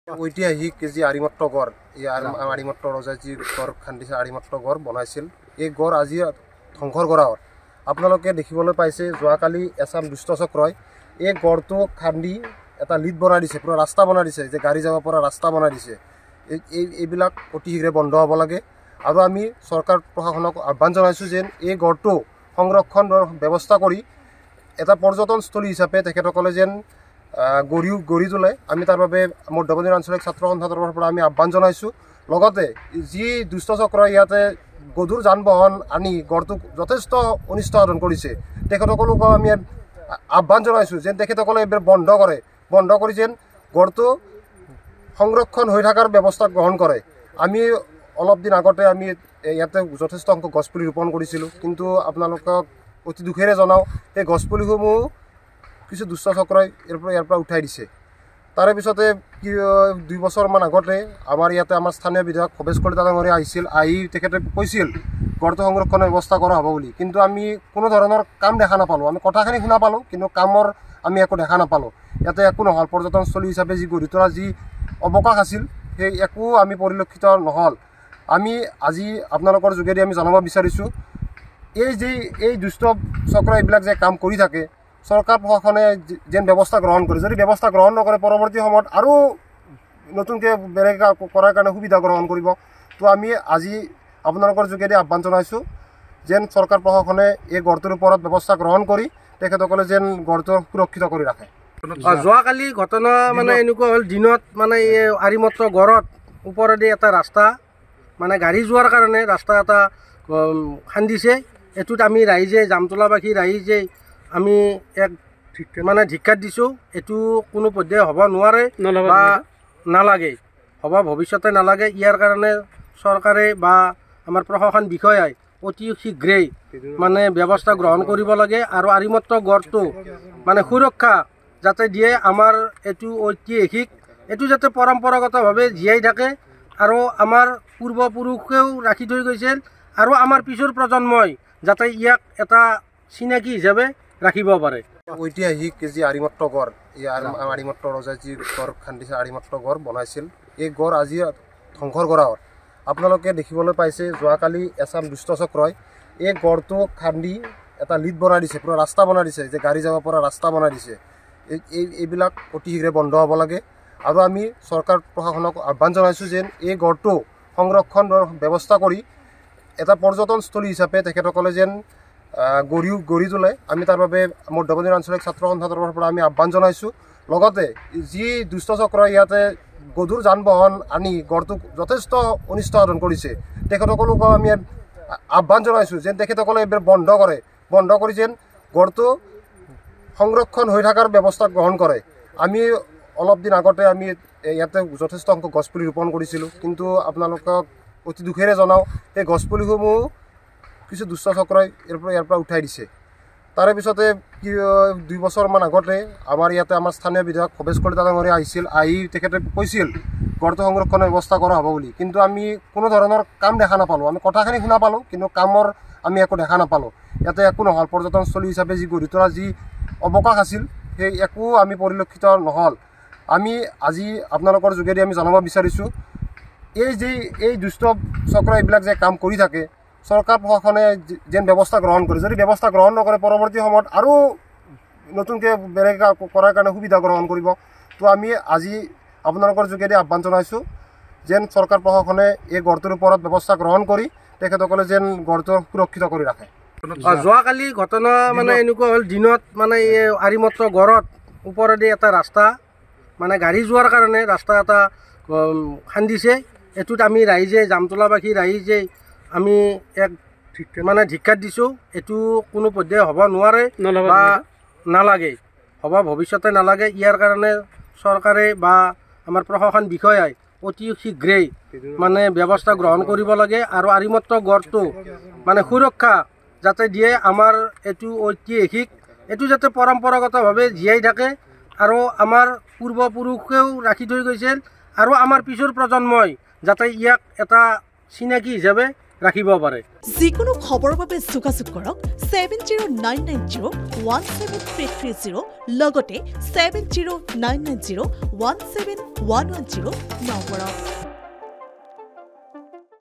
ঐতিহাসিক যে আৰিমাত্ৰ গড় এই আৰিমাত্ৰ ৰজাই যি গড় খান্দিছে আৰিমাত্ৰ গড় বনাইছিল এই গড় আজি ধ্বংসৰ কৰা হ'ল। আপোনালোকে দেখিবলৈ পাইছে যোৱাকালি এছাম দুষ্ট চক্ৰই এই গড়টো খান্দি এটা লিড বনাই দিছে, পুৰা ৰাস্তা বনাই দিছে, যে গাড়ী যাব পৰা ৰাস্তা বনাই দিছে। এইবিলাক অতি শীঘ্ৰে বন্ধ হ'ব লাগে আৰু আমি চৰকাৰ প্ৰশাসনক আহ্বান জনাইছোঁ যেন এই গড়টো সংৰক্ষণৰ ব্যৱস্থা কৰি এটা পৰ্যটনস্থলী হিচাপে তেখেতসকলে যেন গঢ়ি তোলে। আমি তাৰ বাবে মধ্যমন্দিৰ আঞ্চলিক ছাত্ৰ সন্থাৰ পৰা আমি আহ্বান জনাইছোঁ। লগতে যি দুষ্ট চক্ৰই ইয়াতে গধুৰ যান বাহন আনি গড়টোক যথেষ্ট অনিষ্ট সাধন কৰিছে, তেখেতসকলকো আমি আহ্বান জনাইছোঁ যেন তেখেতসকলে এইবোৰ বন্ধ কৰি যেন গড়টো সংৰক্ষণ হৈ থকাৰ ব্যৱস্থা গ্ৰহণ কৰে। আমি অলপ দিন আগতে আমি ইয়াতে যথেষ্ট সংখ্যক গছপুলি ৰোপণ কৰিছিলোঁ, কিন্তু আপোনালোকক অতি দুখেৰে জনাওঁ সেই গছপুলিসমূহ কিছু দুষ্ট চক্ৰই ইয়াৰ পৰা উঠাই দিছে। তাৰে পিছতে 2 বছৰমান আগতে আমাৰ ইয়াতে আমাৰ স্থানীয় বিধায়ক ভৱেশ কলিতা ডাঙৰীয়া আহিছিল, আহি তেখেতে কৈছিল গড়টো সংৰক্ষণৰ ব্যৱস্থা কৰা হ'ব বুলি, কিন্তু আমি কোনো ধৰণৰ কাম দেখা নাপালোঁ। আমি কথাখিনি শুনা পালোঁ, কিন্তু কামৰ আমি একো দেখা নাপালোঁ। ইয়াতে একো নহ'ল। পৰ্যটনস্থলী হিচাপে যি গঢ়ি তোলা যি অৱকাশ আছিল সেই একো আমি পৰিলক্ষিত নহ'ল। আমি আজি আপোনালোকৰ যোগেদি আমি জনাব বিচাৰিছোঁ এই দুষ্ট চক্ৰ এইবিলাক যে কাম কৰি থাকে, চৰকাৰ প্ৰশাসনে যেন ব্যৱস্থা গ্ৰহণ কৰে। যদি ব্যৱস্থা গ্ৰহণ নকৰে পৰৱৰ্তী সময়ত আৰু নতুনকৈ বেলেগ কৰাৰ কাৰণে সুবিধা গ্ৰহণ কৰিব। তো আমি আজি আপোনালোকৰ যোগেদি আহ্বান জনাইছোঁ যেন চৰকাৰ প্ৰশাসনে এই গড়টোৰ ওপৰত ব্যৱস্থা গ্ৰহণ কৰি তেখেতসকলে যেন গড়টো সুৰক্ষিত কৰি ৰাখে। যোৱাকালি ঘটনা মানে এনেকুৱা হ'ল, দিনত মানে এই আৰিমাত্ৰ গড়ত ওপৰেদি এটা ৰাস্তা মানে গাড়ী যোৱাৰ কাৰণে ৰাস্তা এটা খান্দিছে। এইটোত আমি ৰাইজে জামতলাবাসী ৰাইজে আমি এক মানে ধিক্কাৰ দিছোঁ। এইটো কোনো পধ্যে হ'ব নোৱাৰে বা নালাগে, হ'ব ভৱিষ্যতে নালাগে। ইয়াৰ কাৰণে চৰকাৰে বা আমাৰ প্ৰশাসন বিষয়াই অতি শীঘ্ৰেই মানে ব্যৱস্থা গ্ৰহণ কৰিব লাগে আৰু আৰিমাত্ৰ গড়টো মানে সুৰক্ষা যাতে দিয়ে। আমাৰ এইটো ঐতিহাসিক, এইটো যাতে পৰম্পৰাগতভাৱে জীয়াই থাকে আৰু আমাৰ পূৰ্বপুৰুষেও ৰাখি থৈ গৈছিল আৰু আমাৰ পিছৰ প্ৰজন্মই যাতে ইয়াক এটা চিনাকি হিচাপে ৰাখিব পাৰে। ঐতিহাসিক যে আৰিমাত্ৰ গড় এই আৰিমাত্ৰ ৰজাই যি গড় খান্দিছে আৰিমাত্ৰ গড় বনাইছিল এই গড় আজি ধ্বংসৰ কৰা হ'ল। আপোনালোকে দেখিবলৈ পাইছে যোৱাকালি এছাম দুষ্ট চক্ৰই এই গড়টো খান্দি এটা লিড বনাই দিছে, পুৰা ৰাস্তা বনাই দিছে, যে গাড়ী যাব পৰা ৰাস্তা বনাই দিছে। এইবিলাক অতি শীঘ্ৰে বন্ধ হ'ব লাগে আৰু আমি চৰকাৰ প্ৰশাসনক আহ্বান জনাইছোঁ যেন এই গড়টো সংৰক্ষণৰ ব্যৱস্থা কৰি এটা পৰ্যটনস্থলী হিচাপে তেখেতসকলে যেন গঢ়ি তোলে। আমি তাৰ বাবে মধ্যমন্দিৰ আঞ্চলিক ছাত্ৰ সন্থাৰ পৰা আমি আহ্বান জনাইছোঁ। লগতে যি দুষ্ট চক্ৰই ইয়াতে গধুৰ যান বাহন আনি গড়টোক যথেষ্ট অনিষ্ট সাধন কৰিছে, তেখেতসকলকো আমি আহ্বান জনাইছোঁ যেন তেখেতসকলে এইবোৰ বন্ধ কৰি যেন গড়টো সংৰক্ষণ হৈ থকাৰ ব্যৱস্থা গ্ৰহণ কৰে। আমি অলপ দিন আগতে আমি ইয়াতে যথেষ্ট সংখ্যক গছপুলি ৰোপণ কৰিছিলোঁ, কিন্তু আপোনালোকক অতি দুখেৰে জনাওঁ সেই গছপুলিসমূহ কিছু দুষ্ট চক্ৰই ইয়াৰ পৰা উঠাই দিছে। তাৰে পিছতে 2 বছৰমান আগতে আমাৰ ইয়াতে আমাৰ স্থানীয় বিধায়ক ভৱেশ কলিতা ডাঙৰীয়া আহিছিল, আহি তেখেতে কৈছিল গড়টো সংৰক্ষণৰ ব্যৱস্থা কৰা হ'ব বুলি, কিন্তু আমি কোনো ধৰণৰ কাম দেখা নাপালোঁ। আমি কথাখিনি শুনা পালোঁ, কিন্তু কামৰ আমি একো দেখা নাপালোঁ। ইয়াতে একো নহ'ল। পৰ্যটনস্থলী হিচাপে যি গঢ়ি তোলা যি অৱকাশ আছিল সেই একো আমি পৰিলক্ষিত নহ'ল। আমি আজি আপোনালোকৰ যোগেদি আমি জনাব বিচাৰিছোঁ এই দুষ্ট চক্ৰ এইবিলাক যে কাম কৰি থাকে, চৰকাৰ প্ৰশাসনে যেন ব্যৱস্থা গ্ৰহণ কৰে। যদি ব্যৱস্থা গ্ৰহণ নকৰে পৰৱৰ্তী সময়ত আৰু নতুনকৈ বেলেগ কৰাৰ কাৰণে সুবিধা গ্ৰহণ কৰিব। তো আমি আজি আপোনালোকৰ যোগেদি আহ্বান জনাইছোঁ যেন চৰকাৰ প্ৰশাসনে এই গড়টোৰ ওপৰত ব্যৱস্থা গ্ৰহণ কৰি তেখেতসকলে যেন গড়টো সুৰক্ষিত কৰি ৰাখে। যোৱাকালি ঘটনা মানে এনেকুৱা হ'ল, দিনত মানে এই আৰিমাত্ৰ গড়ত ওপৰেদি এটা ৰাস্তা মানে গাড়ী যোৱাৰ কাৰণে ৰাস্তা এটা খান্দিছে। এইটোত আমি ৰাইজে জামতলাবাসী ৰাইজে আমি এক মানে ধিক্কাৰ দিছোঁ। এইটো কোনো পধ্যে হ'ব নোৱাৰে বা নালাগে, হ'ব ভৱিষ্যতে নালাগে। ইয়াৰ কাৰণে চৰকাৰে বা আমাৰ প্ৰশাসন বিষয়াই অতি শীঘ্ৰেই মানে ব্যৱস্থা গ্ৰহণ কৰিব লাগে আৰু আৰিমাত্ৰ গড়টো মানে সুৰক্ষা যাতে দিয়ে। আমাৰ এইটো ঐতিহাসিক, এইটো যাতে পৰম্পৰাগতভাৱে জীয়াই থাকে আৰু আমাৰ পূৰ্বপুৰুষেও ৰাখি থৈ গৈছিল আৰু আমাৰ পিছৰ প্ৰজন্মই যাতে ইয়াক এটা চিনাকি হিচাপে ৰাখিব পাৰে। যিকোনো খবৰৰ বাবে যোগাযোগ কৰক 7099017330 লগতে 7099017110 নম্বৰত।